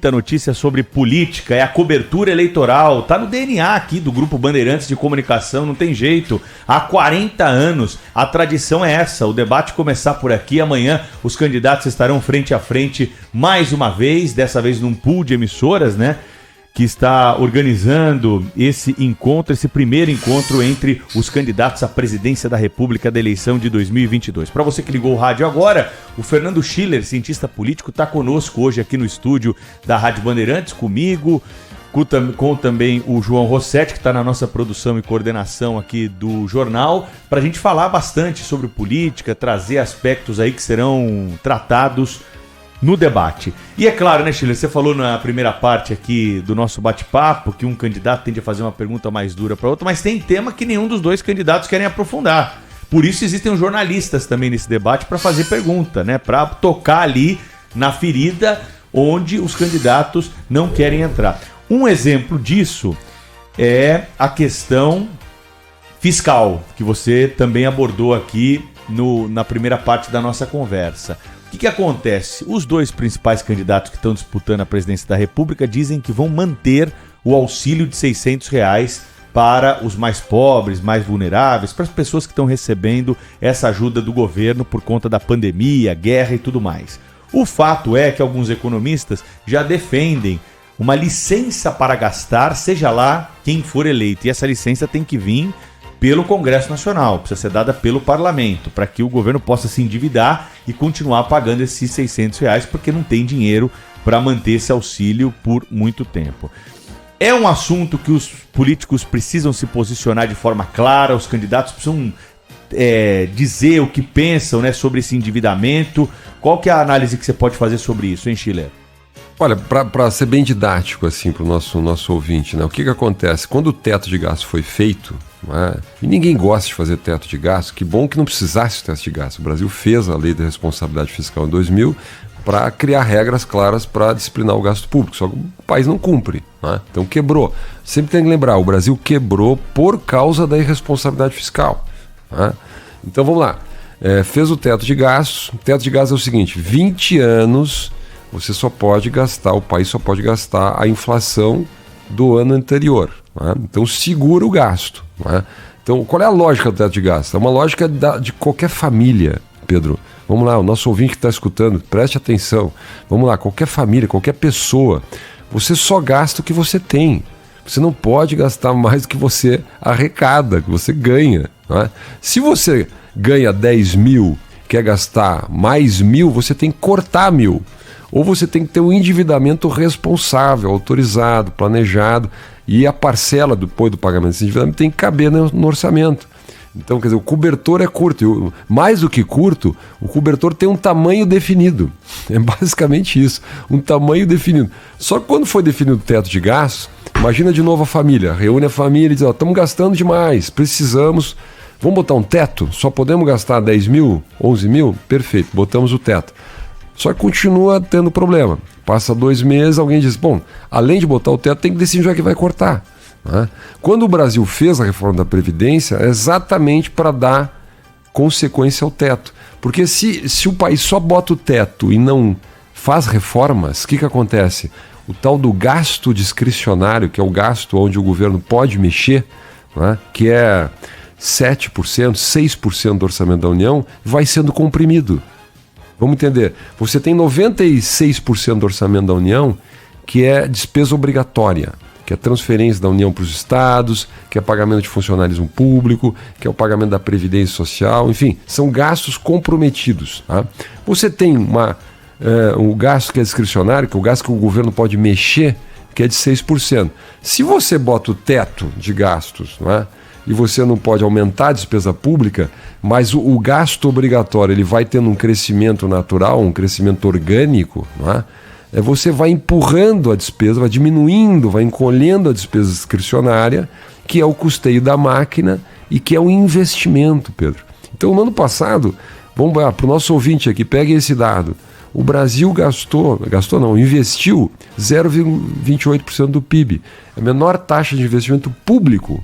muita notícia sobre política, é a cobertura eleitoral, tá no DNA aqui do Grupo Bandeirantes de Comunicação, não tem jeito. Há 40 anos, a tradição é essa, o debate começar por aqui, amanhã os candidatos estarão frente a frente mais uma vez, dessa vez num pool de emissoras, né? Que está organizando esse encontro, esse primeiro encontro entre os candidatos à presidência da República da eleição de 2022. Para você que ligou o rádio agora, o Fernando Schiller, cientista político, está conosco hoje aqui no estúdio da Rádio Bandeirantes, comigo, com também o João Rossetti, que está na nossa produção e coordenação aqui do jornal, para a gente falar bastante sobre política, trazer aspectos aí que serão tratados no debate. E é claro, né, Schiller, você falou na primeira parte aqui do nosso bate-papo que um candidato tende a fazer uma pergunta mais dura para outro, mas tem tema que nenhum dos dois candidatos querem aprofundar. Por isso existem os jornalistas também nesse debate para fazer pergunta, né, para tocar ali na ferida onde os candidatos não querem entrar. Um exemplo disso é a questão fiscal, que você também abordou aqui na primeira parte da nossa conversa. O que acontece? Os dois principais candidatos que estão disputando a presidência da República dizem que vão manter o auxílio de R$600 para os mais pobres, mais vulneráveis, para as pessoas que estão recebendo essa ajuda do governo por conta da pandemia, guerra e tudo mais. O fato é que alguns economistas já defendem uma licença para gastar, seja lá quem for eleito, e essa licença tem que vir pelo Congresso Nacional, precisa ser dada pelo Parlamento, para que o governo possa se endividar e continuar pagando esses R$600, porque não tem dinheiro para manter esse auxílio por muito tempo. É um assunto que os políticos precisam se posicionar de forma clara, os candidatos precisam dizer o que pensam, né, sobre esse endividamento. Qual que é a análise que você pode fazer sobre isso, hein, Schiller? Olha, para ser bem didático assim, para o nosso ouvinte, né, o que acontece? Quando o teto de gasto foi feito, né, e ninguém gosta de fazer teto de gasto, que bom que não precisasse de teto de gasto. O Brasil fez a lei da responsabilidade fiscal em 2000 para criar regras claras para disciplinar o gasto público, só que o país não cumpre, né? Então quebrou. Sempre tem que lembrar, o Brasil quebrou por causa da irresponsabilidade fiscal, né? Então vamos lá, fez o teto de gastos. O teto de gastos é o seguinte: 20 anos você só pode gastar, o país só pode gastar a inflação do ano anterior, né? Então segura o gasto, né? Então qual é a lógica do teto de gastos? É uma lógica de qualquer família, Pedro. Vamos lá, o nosso ouvinte que está escutando, preste atenção. Vamos lá, qualquer família, qualquer pessoa, você só gasta o que você tem. Você não pode gastar mais do que você arrecada, que você ganha, né? Se você ganha 10 mil, quer gastar mais 1.000, você tem que cortar 1.000. Ou você tem que ter um endividamento responsável, autorizado, planejado, e a parcela depois do pagamento desse endividamento tem que caber no orçamento. Então, quer dizer, o cobertor é curto. Mais do que curto, o cobertor tem um tamanho definido. É basicamente isso, um tamanho definido. Só que quando foi definido o teto de gastos, imagina de novo a família, reúne a família e diz: estamos gastando demais, precisamos, vamos botar um teto? Só podemos gastar 10 mil, 11 mil? Perfeito, botamos o teto. Só que continua tendo problema. Passa 2 meses, alguém diz: bom, além de botar o teto, tem que decidir onde é que vai cortar, né? Quando o Brasil fez a reforma da Previdência, é exatamente para dar consequência ao teto. Porque se o país só bota o teto e não faz reformas, o que acontece? O tal do gasto discricionário, que é o gasto onde o governo pode mexer, né, que é 7%, 6% do orçamento da União, vai sendo comprimido. Vamos entender, você tem 96% do orçamento da União que é despesa obrigatória, que é transferência da União para os estados, que é pagamento de funcionalismo público, que é o pagamento da Previdência Social, enfim, são gastos comprometidos, tá? Você tem um gasto que é discricionário, que é o gasto que o governo pode mexer, que é de 6%. Se você bota o teto de gastos, não é? E você não pode aumentar a despesa pública, mas o gasto obrigatório ele vai tendo um crescimento natural, um crescimento orgânico, não é? Você vai empurrando a despesa, vai diminuindo, vai encolhendo a despesa discricionária, que é o custeio da máquina e que é o investimento, Pedro. Então, no ano passado, vamos lá, para o nosso ouvinte aqui, pegue esse dado. O Brasil investiu 0,28% do PIB. É a menor taxa de investimento público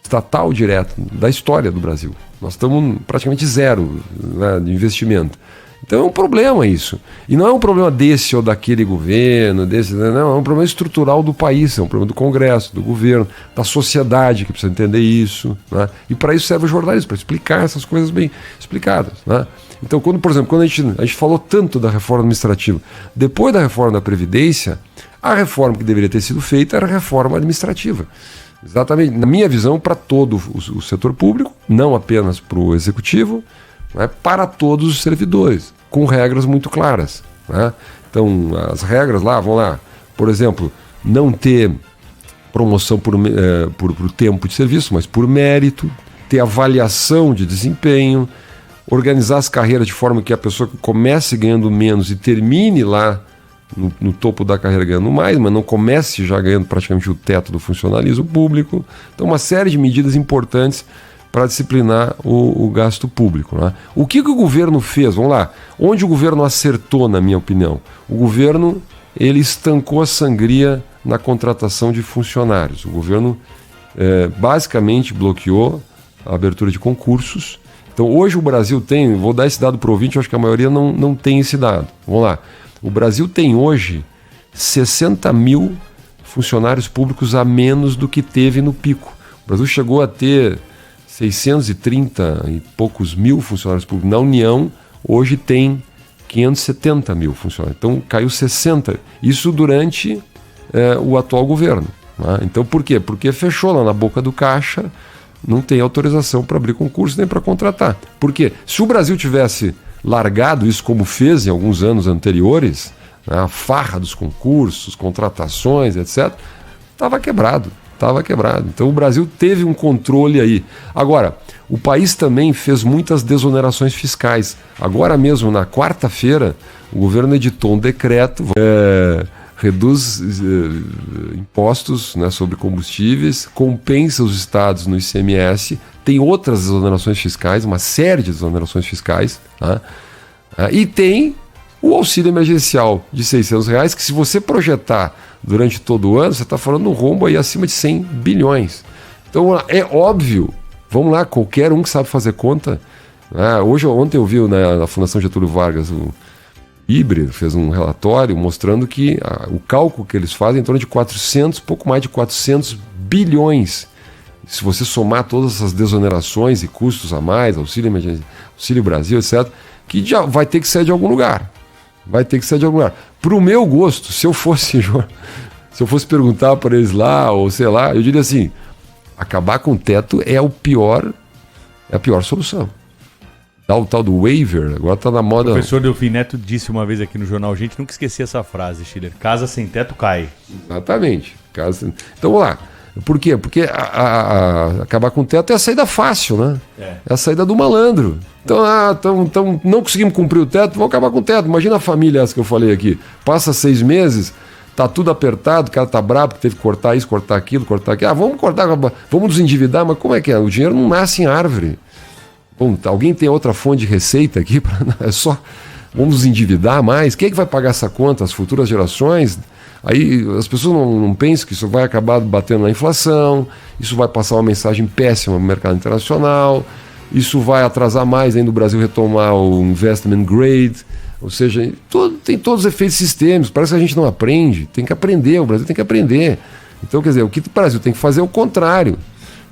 estatal direto da história do Brasil. Nós estamos praticamente zero, né, de investimento. Então é um problema isso. E não é um problema desse ou daquele governo, não, é um problema estrutural do país, é um problema do Congresso, do governo, da sociedade que precisa entender isso, né? E para isso serve o jornalismo, para explicar essas coisas bem explicadas, né? Então, por exemplo, quando a gente falou tanto da reforma administrativa, depois da reforma da Previdência, a reforma que deveria ter sido feita era a reforma administrativa. Exatamente, na minha visão, para todo o setor público, não apenas para o executivo, né, para todos os servidores, com regras muito claras, né? Então, as regras lá, vão lá, por exemplo, não ter promoção por tempo de serviço, mas por mérito, ter avaliação de desempenho, organizar as carreiras de forma que a pessoa comece ganhando menos e termine lá no topo da carreira ganhando mais, mas não comece já ganhando praticamente o teto do funcionalismo público. Então, uma série de medidas importantes para disciplinar o gasto público, né? O que o governo fez? Vamos lá. Onde o governo acertou, na minha opinião? O governo ele estancou a sangria na contratação de funcionários. O governo basicamente bloqueou a abertura de concursos. Então, hoje o Brasil tem, vou dar esse dado para o ouvinte, eu acho que a maioria não tem esse dado. Vamos lá. O Brasil tem hoje 60 mil funcionários públicos a menos do que teve no pico. O Brasil chegou a ter 630 e poucos mil funcionários públicos. Na União, hoje tem 570 mil funcionários. Então, caiu 60. Isso durante o atual governo, né? Então, por quê? Porque fechou lá na boca do caixa, não tem autorização para abrir concurso nem para contratar. Por quê? Se o Brasil tivesse largado isso como fez em alguns anos anteriores, né, a farra dos concursos, contratações, etc., estava quebrado. Então o Brasil teve um controle aí. Agora, o país também fez muitas desonerações fiscais. Agora mesmo, na quarta-feira, o governo editou um decreto, reduz impostos, né, sobre combustíveis, compensa os estados no ICMS, tem outras desonerações fiscais, uma série de desonerações fiscais, tá? E tem o auxílio emergencial de R$600, que se você projetar durante todo o ano, você está falando um rombo aí acima de 100 bilhões. Então é óbvio, vamos lá, qualquer um que sabe fazer conta, né? Ontem eu vi na Fundação Getúlio Vargas, o Híbrido fez um relatório mostrando que o cálculo que eles fazem é em torno de pouco mais de 400 bilhões. Se você somar todas essas desonerações e custos a mais, Auxílio Brasil, etc., que já vai ter que sair de algum lugar. Para o meu gosto, se eu fosse perguntar para eles lá, ou sei lá, eu diria assim, acabar com o teto é a pior solução. O tal do waiver, agora está na moda. O professor Delfim Neto disse uma vez aqui no jornal, gente, nunca esqueci essa frase, Schiller, casa sem teto cai. Exatamente. Então vamos lá. Por quê? Porque acabar com o teto é a saída fácil, né? É a saída do malandro. Então não conseguimos cumprir o teto, vamos acabar com o teto. Imagina a família essa que eu falei aqui. Passa 6 meses, tá tudo apertado, o cara tá bravo porque teve que cortar isso, cortar aquilo. Vamos cortar, vamos nos endividar, mas como é que é? O dinheiro não nasce em árvore. Bom, alguém tem outra fonte de receita aqui? É só vamos nos endividar mais? Quem é que vai pagar essa conta? As futuras gerações? Aí as pessoas não pensam que isso vai acabar batendo na inflação, isso vai passar uma mensagem péssima no mercado internacional, isso vai atrasar mais ainda o Brasil retomar o investment grade, ou seja, tem todos os efeitos sistêmicos. Parece que a gente não aprende, tem que aprender, o Brasil tem que aprender. Então, quer dizer, o que o Brasil tem que fazer é o contrário.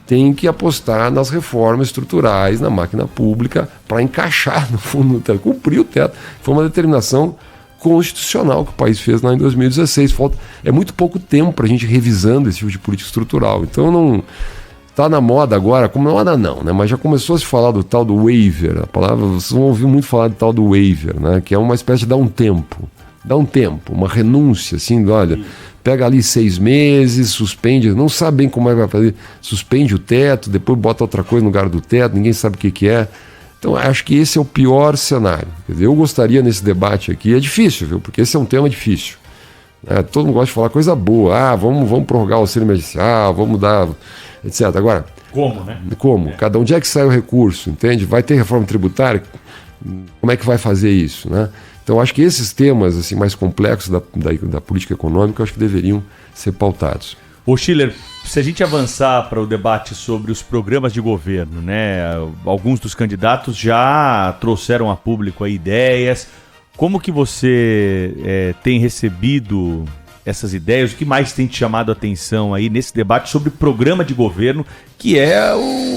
Tem que apostar nas reformas estruturais, na máquina pública, para encaixar no fundo do teto, cumprir o teto. Foi uma determinação constitucional que o país fez lá em 2016. É muito pouco tempo para a gente revisando esse tipo de política estrutural. Então não está na moda agora, como na moda não, né? Mas já começou a se falar do tal do waiver. A palavra, vocês vão ouvir muito falar do tal do waiver, né? Que é uma espécie de dar um tempo, uma renúncia, assim, olha, pega ali 6 meses, suspende, não sabe bem como é que vai fazer, suspende o teto, depois bota outra coisa no lugar do teto, ninguém sabe o que é. Então, acho que esse é o pior cenário. Quer dizer, eu gostaria nesse debate aqui, é difícil, viu? Porque esse é um tema difícil. Todo mundo gosta de falar coisa boa. Vamos prorrogar o auxílio emergencial, vamos dar, etc. Agora, como, né? Como? Onde é que sai o recurso, entende? Vai ter reforma tributária? Como é que vai fazer isso, né? Então, acho que esses temas assim, mais complexos da política econômica, acho que deveriam ser pautados. Ô Schiller, se a gente avançar para o debate sobre os programas de governo, né? Alguns dos candidatos já trouxeram a público aí ideias. Como que você tem recebido essas ideias? O que mais tem te chamado a atenção aí nesse debate sobre programa de governo, que é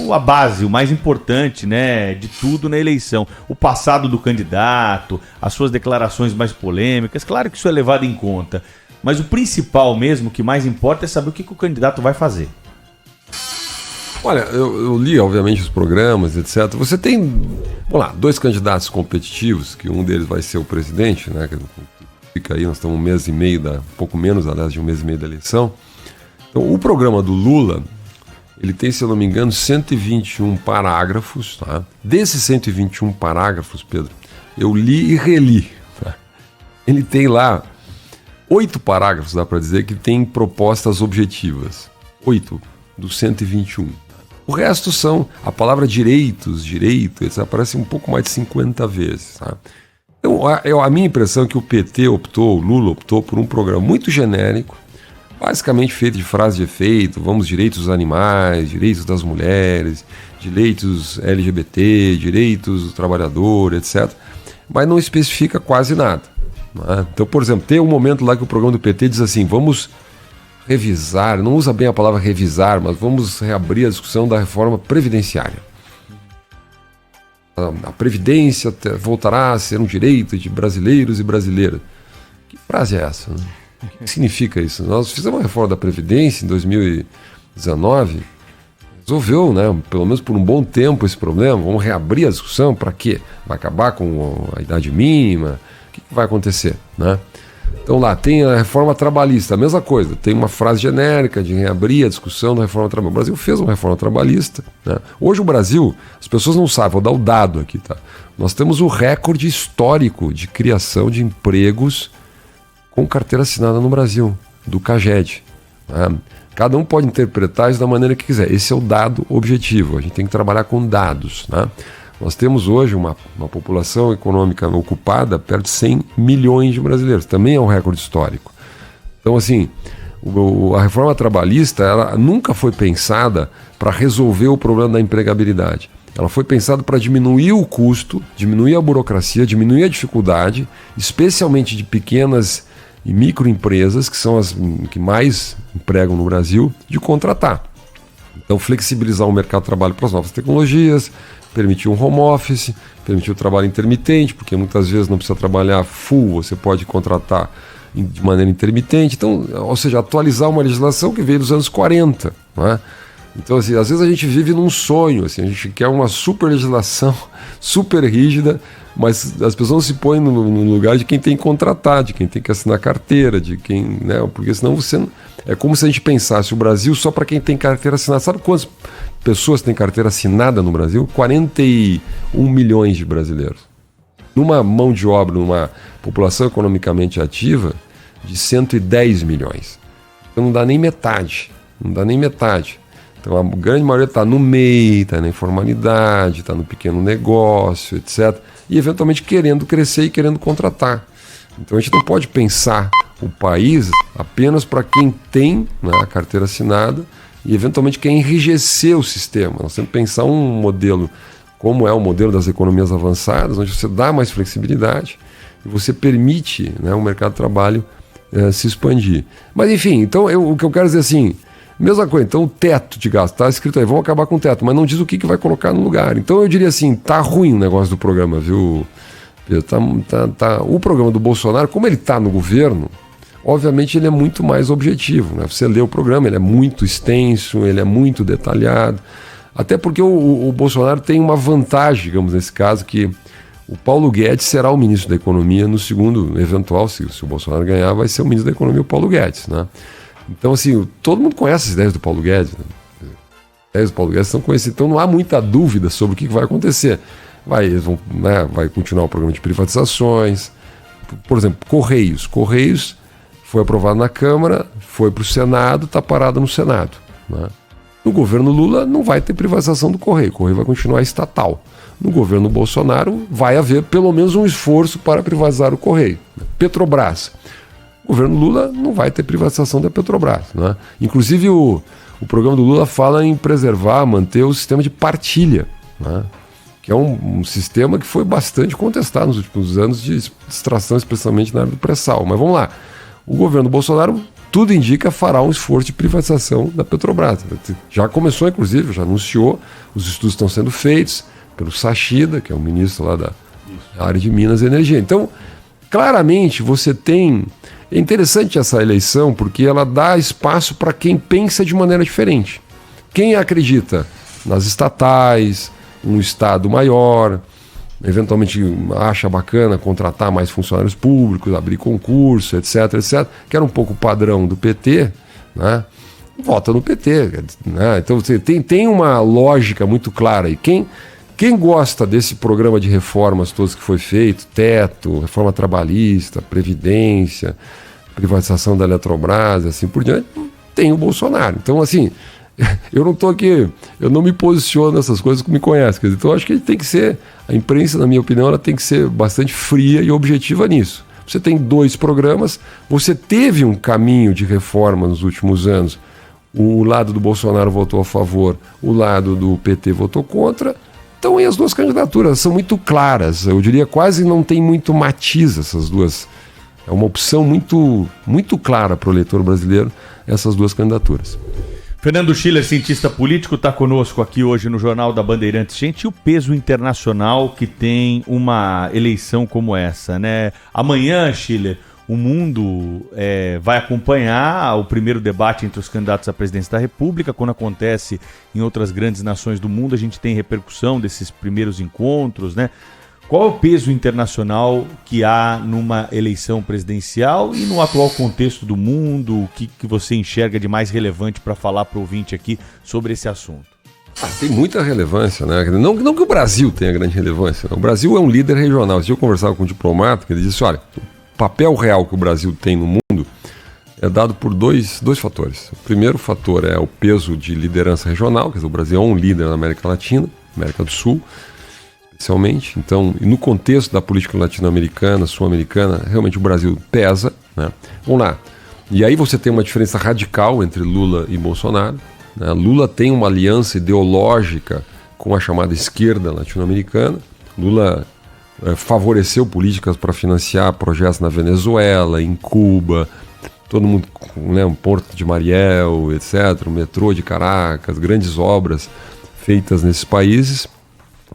a base, o mais importante, né, de tudo na eleição? O passado do candidato, as suas declarações mais polêmicas, claro que isso é levado em conta. Mas o principal mesmo, o que mais importa, é saber o que o candidato vai fazer. Olha, eu li, obviamente, os programas, etc. Você tem, vamos lá, 2 candidatos competitivos, que um deles vai ser o presidente, né? Que fica aí, nós estamos um mês e meio, pouco menos, aliás, de um mês e meio da eleição. Então, o programa do Lula, ele tem, se eu não me engano, 121 parágrafos, tá? Desses 121 parágrafos, Pedro, eu li e reli, tá? Ele tem lá 8 parágrafos, dá para dizer, que tem propostas objetivas. 8 dos 121. O resto são a palavra direito, isso aparece um pouco mais de 50 vezes. Tá? Então, a minha impressão é que o PT o Lula optou por um programa muito genérico, basicamente feito de frase de efeito, direitos dos animais, direitos das mulheres, direitos LGBT, direitos do trabalhador, etc. Mas não especifica quase nada. Então, por exemplo, tem um momento lá que o programa do PT diz assim, vamos revisar, não usa bem a palavra revisar, mas vamos reabrir a discussão da reforma previdenciária. A previdência voltará a ser um direito de brasileiros e brasileiras. Que frase é essa? Né? O que significa isso? Nós fizemos uma reforma da Previdência em 2019, resolveu, né, pelo menos por um bom tempo esse problema, vamos reabrir a discussão, para quê? Vai acabar com a idade mínima? O que vai acontecer, né? Então lá tem a reforma trabalhista, a mesma coisa, tem uma frase genérica de reabrir a discussão da reforma trabalhista. O Brasil fez uma reforma trabalhista, né? Hoje o Brasil, as pessoas não sabem, vou dar o dado aqui, tá? Nós temos o recorde histórico de criação de empregos com carteira assinada no Brasil, do CAGED. Né? Cada um pode interpretar isso da maneira que quiser, esse é o dado objetivo, a gente tem que trabalhar com dados, né? Nós temos hoje uma população econômica ocupada perto de 100 milhões de brasileiros. Também é um recorde histórico. Então, assim, a reforma trabalhista ela nunca foi pensada para resolver o problema da empregabilidade. Ela foi pensada para diminuir o custo, diminuir a burocracia, diminuir a dificuldade, especialmente de pequenas e microempresas, que são as que mais empregam no Brasil, de contratar. Então, flexibilizar o mercado de trabalho para as novas tecnologias, permitir um home office, permitir o trabalho intermitente, porque muitas vezes não precisa trabalhar full, você pode contratar de maneira intermitente. Então, ou seja, atualizar uma legislação que veio dos anos 40. Não é? Então, assim, às vezes a gente vive num sonho, assim, a gente quer uma super legislação, super rígida, mas as pessoas não se põem no lugar de quem tem que contratar, de quem tem que assinar carteira, de quem, né? Porque senão você... É como se a gente pensasse o Brasil só para quem tem carteira assinada. Sabe quantas pessoas têm carteira assinada no Brasil? 41 milhões de brasileiros. Numa mão de obra, numa população economicamente ativa de 110 milhões. Então não dá nem metade. Então a grande maioria está no MEI, está na informalidade, está no pequeno negócio, etc. E eventualmente querendo crescer e querendo contratar. Então a gente não pode pensar o país apenas para quem tem, né, a carteira assinada e eventualmente quer enrijecer o sistema. Nós temos que pensar um modelo como é o modelo das economias avançadas, onde você dá mais flexibilidade e você permite, né, o mercado de trabalho se expandir. Mas enfim, então o que eu quero dizer assim, mesma coisa, então o teto de gasto, está escrito aí, vamos acabar com o teto, mas não diz o que vai colocar no lugar. Então eu diria assim, tá ruim o negócio do programa, viu? O programa do Bolsonaro, como ele está no governo, obviamente ele é muito mais objetivo, né? Você lê o programa, ele é muito extenso, ele é muito detalhado, até porque o Bolsonaro tem uma vantagem, digamos, nesse caso, que o Paulo Guedes será o ministro da Economia no segundo eventual, se o Bolsonaro ganhar, vai ser o ministro da Economia o Paulo Guedes, né? Então, assim, todo mundo conhece as ideias do Paulo Guedes, né? As ideias do Paulo Guedes são conhecidas, então não há muita dúvida sobre o que vai acontecer. Vai continuar o programa de privatizações, por exemplo, Correios. Correios foi aprovado na Câmara, foi para o Senado, está parado no Senado, né? No governo Lula não vai ter privatização do Correio, o Correio vai continuar estatal. No governo Bolsonaro vai haver pelo menos um esforço para privatizar o Correio. Petrobras. O governo Lula não vai ter privatização da Petrobras, né? Inclusive o programa do Lula fala em preservar, manter o sistema de partilha, né? Que é um sistema que foi bastante contestado nos últimos anos de extração, especialmente na área do pré-sal. Mas vamos lá, o governo Bolsonaro, tudo indica, fará um esforço de privatização da Petrobras. Já começou, inclusive, já anunciou, os estudos estão sendo feitos pelo Sachida, que é o ministro lá da área de Minas e Energia. Então, claramente, você tem... É interessante essa eleição porque ela dá espaço para quem pensa de maneira diferente. Quem acredita nas estatais, um Estado maior, eventualmente acha bacana contratar mais funcionários públicos, abrir concurso, etc, etc, que era um pouco o padrão do PT, né? Vota no PT, né? Então você tem uma lógica muito clara. E quem gosta desse programa de reformas todos que foi feito, teto, reforma trabalhista, previdência, privatização da Eletrobras, assim por diante, tem o Bolsonaro. Então, assim, eu não estou aqui, eu não me posiciono nessas coisas que me conhecem. Então, eu acho que tem que ser, a imprensa, na minha opinião, ela tem que ser bastante fria e objetiva nisso. Você tem 2 programas, você teve um caminho de reforma nos últimos anos. O lado do Bolsonaro votou a favor, o lado do PT votou contra. Então, e as 2 candidaturas são muito claras. Eu diria quase não tem muito matiz essas duas. É uma opção muito, muito clara para o eleitor brasileiro, essas 2 candidaturas. Fernando Schiller, cientista político, está conosco aqui hoje no Jornal da Bandeirantes. Gente, e o peso internacional que tem uma eleição como essa, né? Amanhã, Schiller, o mundo vai acompanhar o primeiro debate entre os candidatos à presidência da República. Quando acontece em outras grandes nações do mundo, a gente tem repercussão desses primeiros encontros, né? Qual é o peso internacional que há numa eleição presidencial e no atual contexto do mundo? O que você enxerga de mais relevante para falar para o ouvinte aqui sobre esse assunto? Tem muita relevância, né? Não que o Brasil tenha grande relevância. Não. O Brasil é um líder regional. Se eu conversava com um diplomata, ele disse, olha, o papel real que o Brasil tem no mundo é dado por dois fatores. O primeiro fator é o peso de liderança regional, quer dizer, o Brasil é um líder na América Latina, América do Sul, especialmente. Então, e no contexto da política latino-americana, sul-americana, realmente o Brasil pesa, né? Vamos lá. E aí você tem uma diferença radical entre Lula e Bolsonaro, né? Lula tem uma aliança ideológica com a chamada esquerda latino-americana. Lula favoreceu políticas para financiar projetos na Venezuela, em Cuba, todo mundo, né, um Porto de Mariel, etc., o metrô de Caracas, grandes obras feitas nesses países.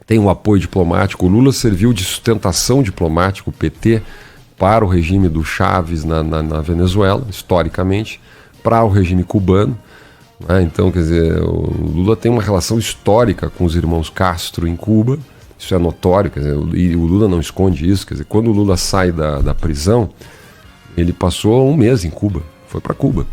Tem um apoio diplomático. O Lula serviu de sustentação diplomática, o PT, para o regime do Chávez na Venezuela, historicamente, para o regime cubano, né? Então, quer dizer, o Lula tem uma relação histórica com os irmãos Castro em Cuba, isso é notório, quer dizer, e o Lula não esconde isso. Quer dizer, quando o Lula sai da prisão, ele passou 1 mês em Cuba, foi para Cuba.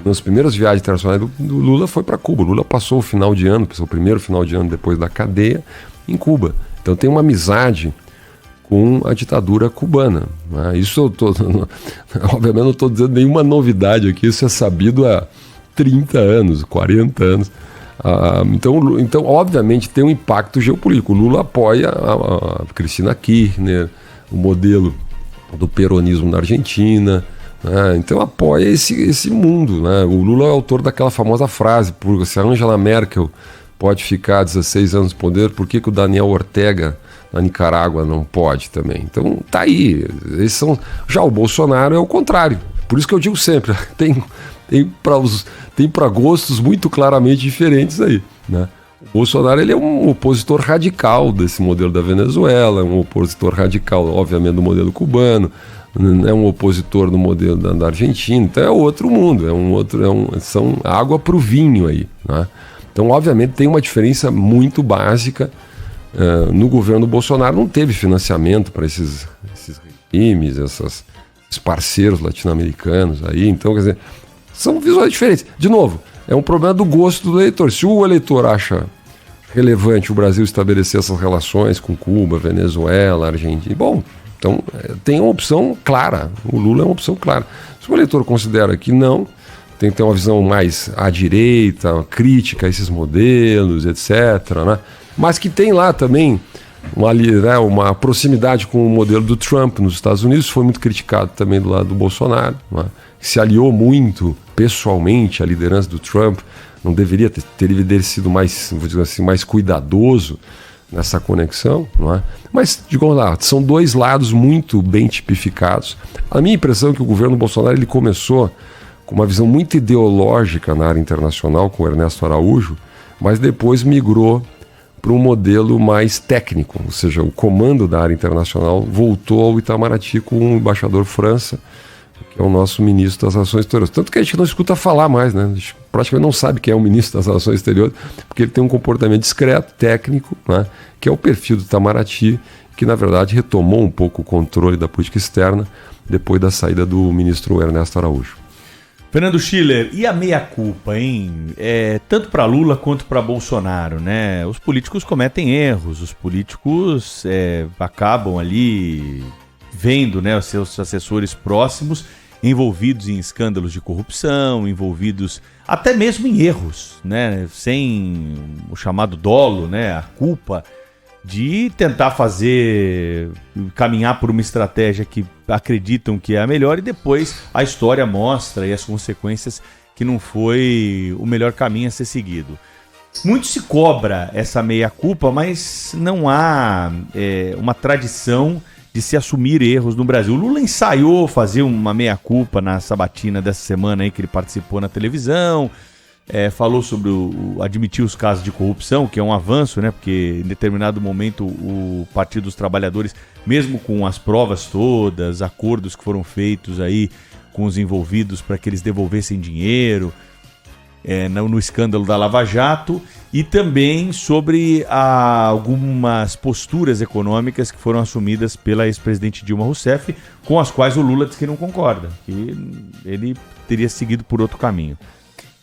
Nas primeiras viagens internacionais do Lula foi para Cuba. O Lula passou o final de ano, passou o primeiro final de ano depois da cadeia, em Cuba. Então tem uma amizade com a ditadura cubana, né? Isso eu obviamente não estou dizendo nenhuma novidade aqui, isso é sabido há 30 anos, 40 anos. Então, obviamente, tem um impacto geopolítico. O Lula apoia a Cristina Kirchner, o modelo do peronismo na Argentina, né? Então apoia esse mundo, né? O Lula é autor daquela famosa frase, se a Angela Merkel pode ficar 16 anos no poder, por que o Daniel Ortega na Nicarágua não pode também? Então tá aí. Já o Bolsonaro é o contrário. Por isso que eu digo sempre, tem para gostos muito claramente diferentes aí, né? O Bolsonaro, ele é um opositor radical desse modelo da Venezuela, um opositor radical, obviamente, do modelo cubano, é um opositor do modelo da Argentina. Então é outro mundo, são água para o vinho aí, né? Então, obviamente, tem uma diferença muito básica. No governo Bolsonaro não teve financiamento para esses regimes, esses parceiros latino-americanos aí. Então, quer dizer, são visões diferentes. De novo, é um problema do gosto do eleitor. Se o eleitor acha relevante o Brasil estabelecer essas relações com Cuba, Venezuela, Argentina, bom, então tem uma opção clara. O Lula é uma opção clara. Se o eleitor considera que não, tem que ter uma visão mais à direita, crítica a esses modelos, etc., né? Mas que tem lá também uma proximidade com o modelo do Trump nos Estados Unidos, foi muito criticado também do lado do Bolsonaro, não é? Se aliou muito pessoalmente à liderança do Trump, não deveria ter sido mais, vou dizer assim, mais cuidadoso nessa conexão, não é? Mas, digamos lá, são dois lados muito bem tipificados. A minha impressão é que o governo Bolsonaro ele começou com uma visão muito ideológica na área internacional, com o Ernesto Araújo, mas depois migrou para um modelo mais técnico, ou seja, o comando da área internacional voltou ao Itamaraty com o embaixador França, que é o nosso ministro das Relações Exteriores. Tanto que a gente não escuta falar mais, né? A gente praticamente não sabe quem é o ministro das Relações Exteriores, porque ele tem um comportamento discreto, técnico, né? Que é o perfil do Itamaraty, que na verdade retomou um pouco o controle da política externa depois da saída do ministro Ernesto Araújo. Fernando Schiller, e a meia-culpa, hein? Tanto para Lula quanto para Bolsonaro, né? Os políticos cometem erros, os políticos acabam ali vendo, né, os seus assessores próximos envolvidos em escândalos de corrupção, envolvidos até mesmo em erros, né? Sem o chamado dolo, né? A culpa de tentar caminhar por uma estratégia que acreditam que é a melhor e depois a história mostra e as consequências que não foi o melhor caminho a ser seguido. Muito se cobra essa meia-culpa, mas não há uma tradição de se assumir erros no Brasil. O Lula ensaiou fazer uma meia-culpa na sabatina dessa semana aí que ele participou na televisão, falou sobre admitir os casos de corrupção, que é um avanço, né? Porque em determinado momento o Partido dos Trabalhadores, mesmo com as provas todas, acordos que foram feitos aí com os envolvidos para que eles devolvessem dinheiro, no escândalo da Lava Jato, e também sobre algumas posturas econômicas que foram assumidas pela ex-presidente Dilma Rousseff, com as quais o Lula diz que não concorda, que ele teria seguido por outro caminho.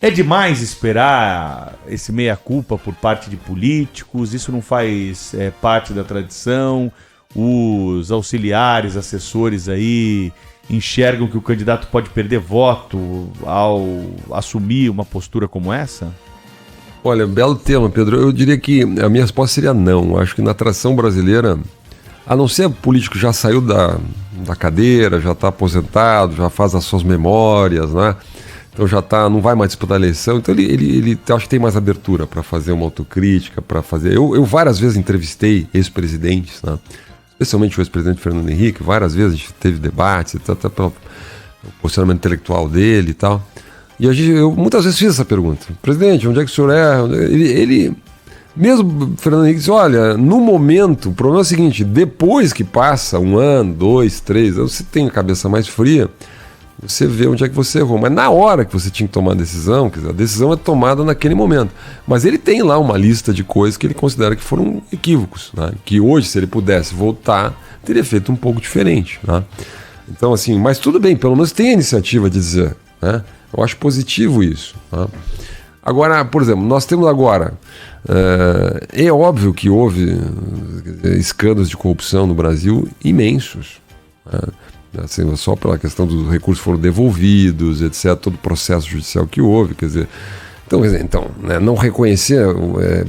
É demais esperar esse meia-culpa por parte de políticos, isso não faz parte da tradição, os auxiliares, assessores aí enxergam que o candidato pode perder voto ao assumir uma postura como essa? Olha, belo tema, Pedro. Eu diria que a minha resposta seria não. Acho que na tradição brasileira, a não ser o político já saiu da cadeira, já está aposentado, já faz as suas memórias, né? Então já não vai mais disputar a eleição, então ele acho que tem mais abertura para fazer uma autocrítica, para fazer... Eu várias vezes entrevistei ex-presidentes, né? Especialmente o ex-presidente Fernando Henrique, várias vezes a gente teve debates, até pelo posicionamento intelectual dele e tal. E eu muitas vezes fiz essa pergunta: presidente, onde é que o senhor é? Ele mesmo, Fernando Henrique, disse: olha, no momento, o problema é o seguinte, depois que passa 1 ano, 2, 3 anos, você tem a cabeça mais fria, você vê onde é que você errou. Mas na hora que você tinha que tomar a decisão, quer dizer, a decisão é tomada naquele momento. Mas ele tem lá uma lista de coisas que ele considera que foram equívocos, né? Que hoje, se ele pudesse voltar, teria feito um pouco diferente, né? Então, assim, mas tudo bem, pelo menos tem a iniciativa de dizer, né? Eu acho positivo isso, né? Agora, por exemplo, nós temos agora... é óbvio que houve escândalos de corrupção no Brasil imensos, né? Assim, só pela questão dos recursos foram devolvidos, etc., todo o processo judicial que houve, quer dizer... Então né, não reconhecer,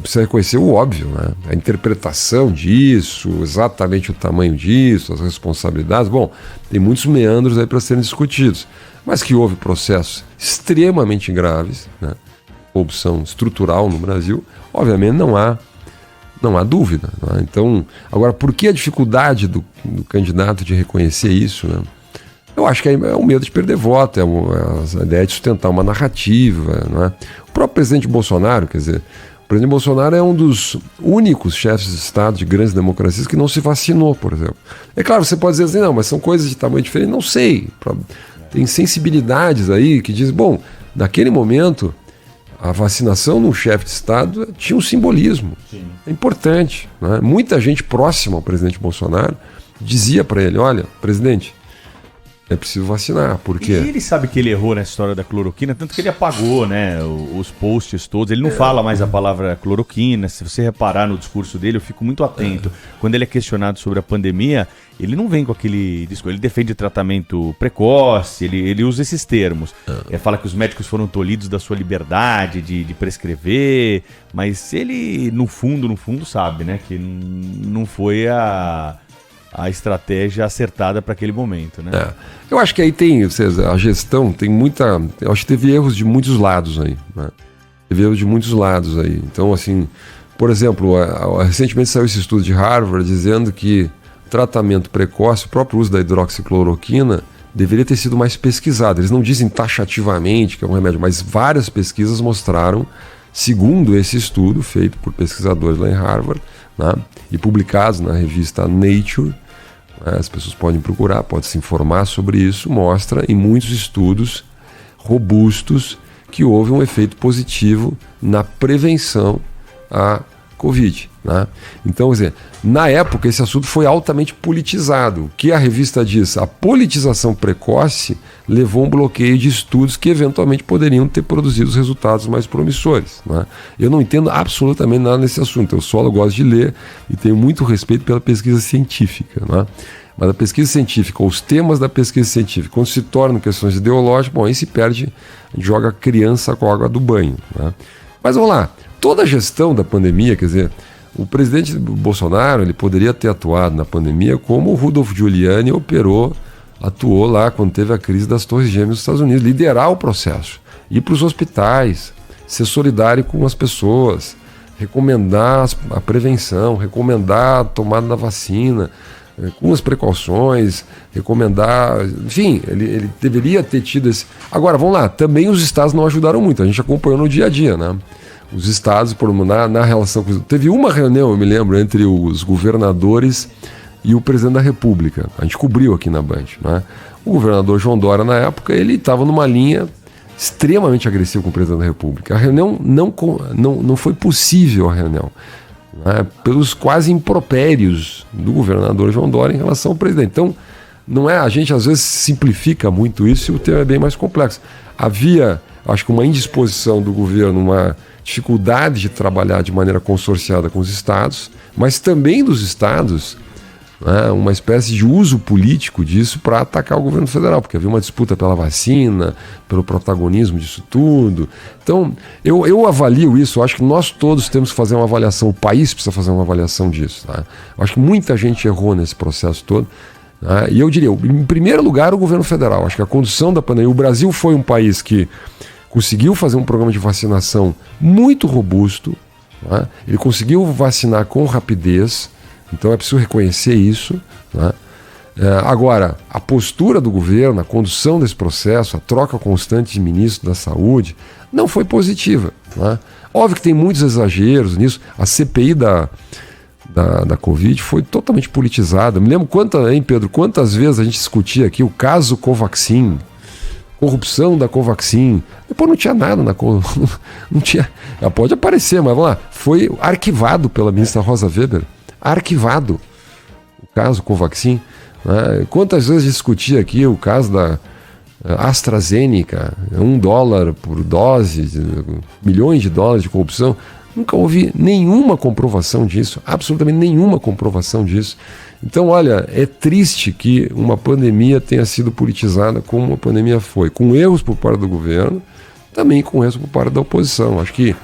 precisa reconhecer o óbvio, né? A interpretação disso, exatamente o tamanho disso, as responsabilidades, bom, tem muitos meandros aí para serem discutidos, mas que houve processos extremamente graves, né? Corrupção estrutural no Brasil, obviamente não há dúvida, né? Então, agora, por que a dificuldade do candidato de reconhecer isso, né? Eu acho que é o medo de perder voto, a ideia de sustentar uma narrativa, né? O próprio presidente Bolsonaro, quer dizer, o presidente Bolsonaro é um dos únicos chefes de Estado de grandes democracias que não se vacinou, por exemplo. É claro, você pode dizer assim, não, mas são coisas de tamanho diferente, não sei. Tem sensibilidades aí que dizem, bom, naquele momento... A vacinação num chefe de Estado tinha um simbolismo. Sim. É importante, né? Muita gente próxima ao presidente Bolsonaro dizia para ele: olha, presidente, é preciso vacinar. Por quê? E ele sabe que ele errou nessa história da cloroquina, tanto que ele apagou, né, os posts todos. Ele não fala mais a palavra cloroquina. Se você reparar no discurso dele, eu fico muito atento. Quando ele é questionado sobre a pandemia, ele não vem com aquele discurso. Ele defende tratamento precoce, ele usa esses termos. Fala que os médicos foram tolhidos da sua liberdade de prescrever, mas ele, no fundo, sabe, né, que não foi a estratégia acertada para aquele momento, né? Eu acho que aí tem, César, a gestão tem muita... Eu acho que teve erros de muitos lados aí, né? Teve erros de muitos lados aí. Então, assim, por exemplo, recentemente saiu esse estudo de Harvard dizendo que tratamento precoce, o próprio uso da hidroxicloroquina, deveria ter sido mais pesquisado. Eles não dizem taxativamente que é um remédio, mas várias pesquisas mostraram, segundo esse estudo feito por pesquisadores lá em Harvard, né, e publicados na revista Nature, as pessoas podem procurar, podem se informar sobre isso, mostra em muitos estudos robustos que houve um efeito positivo na prevenção à Covid. Né? Então, quer dizer, na época esse assunto foi altamente politizado. O que a revista diz? A politização precoce levou a um bloqueio de estudos que eventualmente poderiam ter produzido os resultados mais promissores. Né? Eu não entendo absolutamente nada nesse assunto. Eu só gosto de ler e tenho muito respeito pela pesquisa científica. Né? Mas a pesquisa científica, os temas da pesquisa científica, quando se tornam questões ideológicas, bom, aí se perde, a gente joga a criança com a água do banho. Né? Mas vamos lá, toda a gestão da pandemia, quer dizer, o presidente Bolsonaro ele poderia ter atuado na pandemia como o Rudolph Giuliani atuou lá quando teve a crise das Torres Gêmeas dos Estados Unidos, liderar o processo, ir para os hospitais, ser solidário com as pessoas, recomendar a prevenção, recomendar a tomada da vacina, com as precauções, recomendar, enfim, ele deveria ter tido esse... Agora, vamos lá, também os estados não ajudaram muito, a gente acompanhou no dia a dia, né? Os estados, na relação com... Teve uma reunião, eu me lembro, entre os governadores e o presidente da República. A gente cobriu aqui na Band. Né? O governador João Dória, na época, ele estava numa linha extremamente agressiva com o presidente da República. A reunião não foi possível, a reunião. Né? Pelos quase impropérios do governador João Dória em relação ao presidente. Então, não é, a gente às vezes simplifica muito isso e o tema é bem mais complexo. Havia, acho que uma indisposição do governo, uma dificuldade de trabalhar de maneira consorciada com os estados, mas também dos estados, né, uma espécie de uso político disso para atacar o governo federal, porque havia uma disputa pela vacina, pelo protagonismo disso tudo. Então, eu avalio isso, eu acho que nós todos temos que fazer uma avaliação, o país precisa fazer uma avaliação disso. Tá? Eu acho que muita gente errou nesse processo todo. Tá? E eu diria, em primeiro lugar, o governo federal. Acho que a condução da pandemia, o Brasil foi um país que conseguiu fazer um programa de vacinação muito robusto, né? Ele conseguiu vacinar com rapidez, então é preciso reconhecer isso. Né? Agora, a postura do governo, a condução desse processo, a troca constante de ministro da saúde, não foi positiva. Né? Óbvio que tem muitos exageros nisso, a CPI da Covid foi totalmente politizada. Me lembro quantas vezes a gente discutia aqui o caso Covaxin, corrupção da Covaxin. Depois não tinha nada não tinha. Pode aparecer, mas vamos lá. Foi arquivado pela ministra Rosa Weber. Arquivado o caso Covaxin. Né? Quantas vezes discutia aqui o caso da AstraZeneca, $1 por dose, milhões de dólares de corrupção. Nunca houve nenhuma comprovação disso, absolutamente nenhuma comprovação disso. Então, olha, é triste que uma pandemia tenha sido politizada como uma pandemia foi, com erros por parte do governo, também com erros por parte da oposição. Acho que...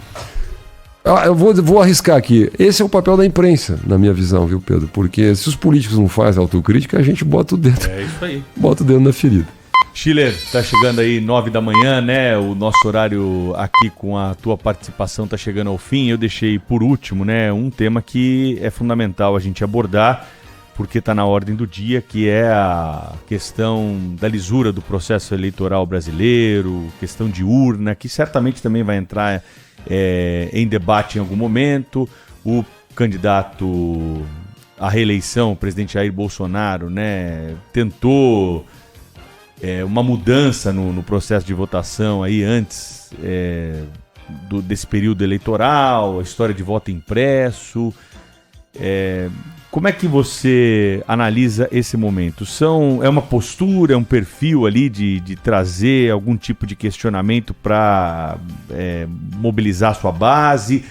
Eu vou arriscar aqui. Esse é o papel da imprensa, na minha visão, viu, Pedro? Porque se os políticos não fazem autocrítica, a gente bota o dedo. É isso aí. Bota o dedo na ferida. Schiller, tá chegando aí 9 da manhã, né? O nosso horário aqui com a tua participação tá chegando ao fim. Eu deixei por último, né, um tema que é fundamental a gente abordar, porque está na ordem do dia, que é a questão da lisura do processo eleitoral brasileiro, questão de urna, que certamente também vai entrar em debate em algum momento. O candidato à reeleição, o presidente Jair Bolsonaro, né, tentou uma mudança no processo de votação aí antes desse período eleitoral, a história de voto impresso. Como é que você analisa esse momento? É uma postura, é um perfil ali de trazer algum tipo de questionamento para mobilizar sua base?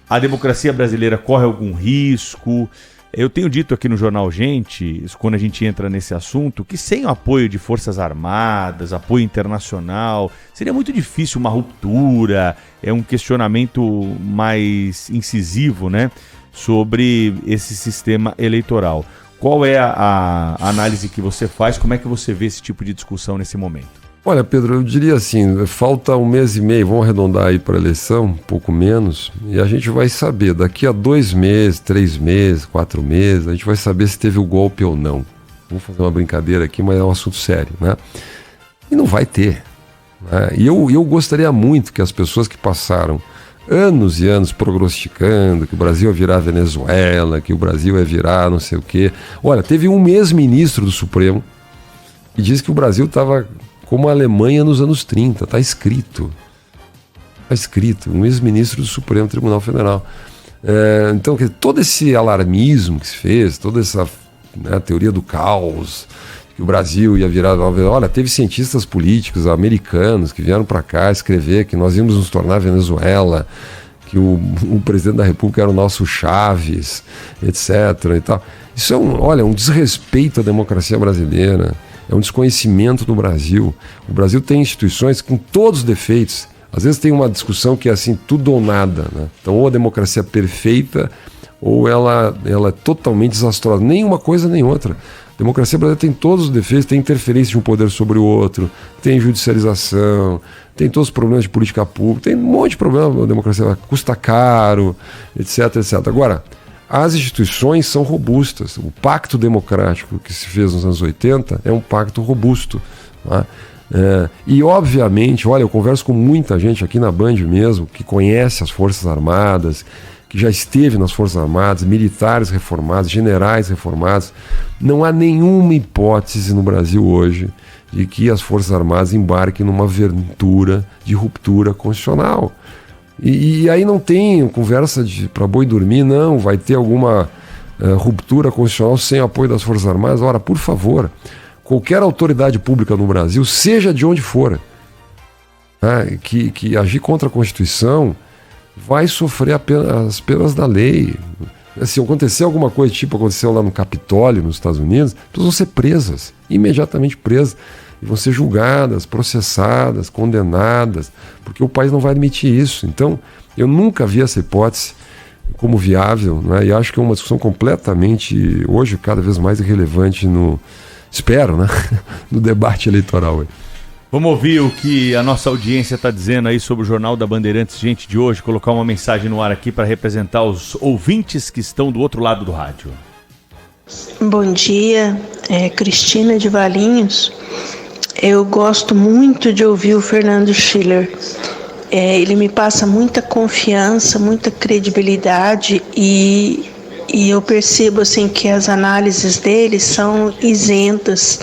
A democracia brasileira corre algum risco? Eu tenho dito aqui no Jornal Gente, quando a gente entra nesse assunto, que sem o apoio de Forças Armadas, apoio internacional, seria muito difícil uma ruptura, um questionamento mais incisivo, né, sobre esse sistema eleitoral. Qual é a análise que você faz? Como é que você vê esse tipo de discussão nesse momento? Olha, Pedro, eu diria assim, falta 1 mês e meio, vamos arredondar aí para a eleição, um pouco menos, e a gente vai saber, daqui a 2 meses, 3 meses, 4 meses, a gente vai saber se teve o golpe ou não. Vamos fazer uma brincadeira aqui, mas é um assunto sério, né? E não vai ter, né? E eu gostaria muito que as pessoas que passaram anos e anos prognosticando que o Brasil ia virar Venezuela, que o Brasil ia virar não sei o quê. Olha, teve um ex-ministro do Supremo que disse que o Brasil estava como a Alemanha nos anos 30, está escrito. Está escrito, um ex-ministro do Supremo Tribunal Federal. Então, todo esse alarmismo que se fez, toda essa teoria do caos, que o Brasil ia virar... Olha, teve cientistas políticos americanos que vieram para cá escrever que nós íamos nos tornar Venezuela, que o presidente da República era o nosso Chaves, etc. E tal. Isso é um desrespeito à democracia brasileira. É um desconhecimento do Brasil. O Brasil tem instituições com todos os defeitos. Às vezes tem uma discussão que é assim, tudo ou nada, né? Então, ou a democracia é perfeita, ou ela é totalmente desastrosa. Nem uma coisa, nem outra. A democracia brasileira tem todos os defeitos, tem interferência de um poder sobre o outro, tem judicialização, tem todos os problemas de política pública, tem um monte de problemas. A democracia custa caro, etc, etc. Agora, as instituições são robustas. O pacto democrático que se fez nos anos 80 é um pacto robusto. Tá? E, obviamente, olha, eu converso com muita gente aqui na Band mesmo, que conhece as Forças Armadas, que já esteve nas Forças Armadas, militares reformados, generais reformados. Não há nenhuma hipótese no Brasil hoje de que as Forças Armadas embarquem numa aventura de ruptura constitucional. E aí não tem conversa para boi dormir, não, vai ter alguma ruptura constitucional sem apoio das Forças Armadas. Ora, por favor, qualquer autoridade pública no Brasil, seja de onde for, que agir contra a Constituição, vai sofrer as penas da lei. Se acontecer alguma coisa tipo aconteceu lá no Capitólio, nos Estados Unidos, as pessoas vão ser presas, imediatamente presas. E vão ser julgadas, processadas, condenadas, porque o país não vai admitir isso. Então, eu nunca vi essa hipótese como viável, né? E acho que é uma discussão completamente, hoje, cada vez mais irrelevante espero, né? No debate eleitoral. Vamos ouvir o que a nossa audiência está dizendo aí sobre o Jornal da Bandeirantes, gente, de hoje, colocar uma mensagem no ar aqui para representar os ouvintes que estão do outro lado do rádio. Bom dia, Cristina de Valinhos. Eu gosto muito de ouvir o Fernando Schiller. Ele me passa muita confiança, muita credibilidade e eu percebo assim, que as análises dele são isentas.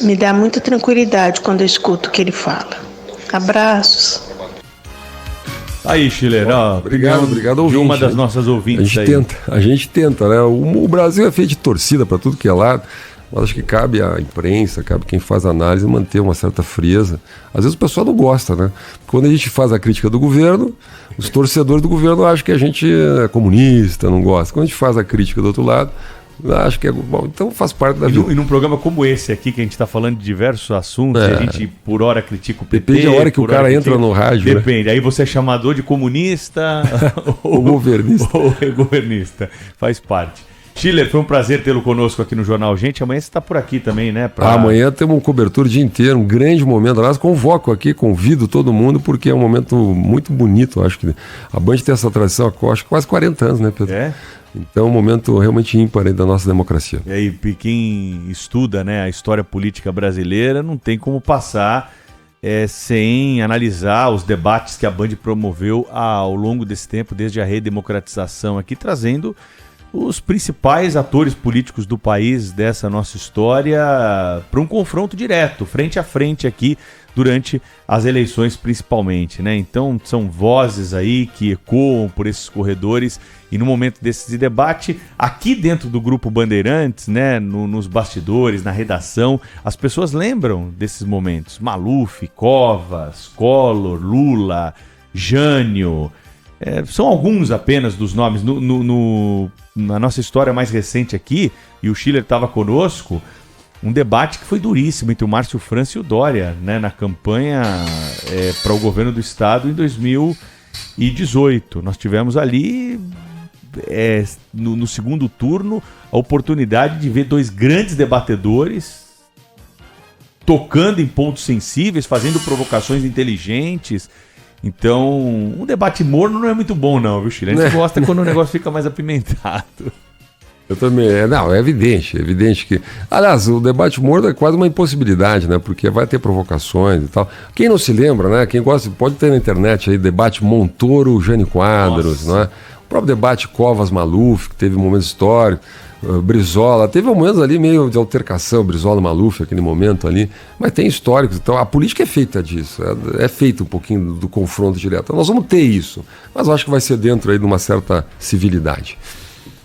Me dá muita tranquilidade quando eu escuto o que ele fala. Abraços. Aí, Schiller, obrigado, ouvinte. De uma das nossas ouvintes a gente tenta, né? O Brasil é feito de torcida para tudo que é lado. Mas acho que cabe à imprensa, cabe quem faz análise manter uma certa frieza. Às vezes o pessoal não gosta, né? Quando a gente faz a crítica do governo, os torcedores do governo acham que a gente é comunista, não gosta. Quando a gente faz a crítica do outro lado, acho que é bom. Então faz parte da vida. E num programa como esse aqui, que a gente está falando de diversos assuntos, e a gente por hora critica o PT. Depende da hora que o cara entra no rádio. Depende. Né? Aí você é chamador de comunista ou governista. Ou governista. Faz parte. Schiller, foi um prazer tê-lo conosco aqui no Jornal Gente. Amanhã você está por aqui também, né? Amanhã temos uma cobertura o dia inteiro, um grande momento. Aliás, convoco aqui, convido todo mundo, porque é um momento muito bonito. Acho que a Band tem essa tradição há quase 40 anos, né, Pedro? Então é um momento realmente ímpar aí da nossa democracia. E aí, quem estuda, né, a história política brasileira não tem como passar sem analisar os debates que a Band promoveu ao longo desse tempo, desde a redemocratização aqui, trazendo os principais atores políticos do país, dessa nossa história, para um confronto direto, frente a frente aqui, durante as eleições principalmente, né? Então são vozes aí que ecoam por esses corredores e no momento desse debate, aqui dentro do Grupo Bandeirantes, né, nos bastidores, na redação, as pessoas lembram desses momentos. Maluf, Covas, Collor, Lula, Jânio, são alguns apenas dos nomes. Na nossa história mais recente aqui, e o Schiller estava conosco, um debate que foi duríssimo entre o Márcio França e o Dória, né, na campanha para o governo do estado em 2018. Nós tivemos ali, no segundo turno, a oportunidade de ver dois grandes debatedores tocando em pontos sensíveis, fazendo provocações inteligentes. Então, um debate morno não é muito bom não, viu, Schiller? A gente gosta quando o negócio fica mais apimentado. Eu também. Não, é evidente que... Aliás, o debate morno é quase uma impossibilidade, né? Porque vai ter provocações e tal. Quem não se lembra, né? Quem gosta, pode ter na internet aí, debate Montoro, Jânio Quadros, não é? O próprio debate Covas-Maluf, que teve um momento histórico, Brizola, teve momentos ali meio de altercação, Brizola-Maluf, aquele momento ali, mas tem históricos, então a política é feita disso, é feita um pouquinho do confronto direto. Então, nós vamos ter isso, mas eu acho que vai ser dentro aí de uma certa civilidade.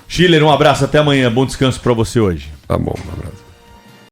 Schiller, um abraço, até amanhã, bom descanso para você hoje. Tá bom, um abraço.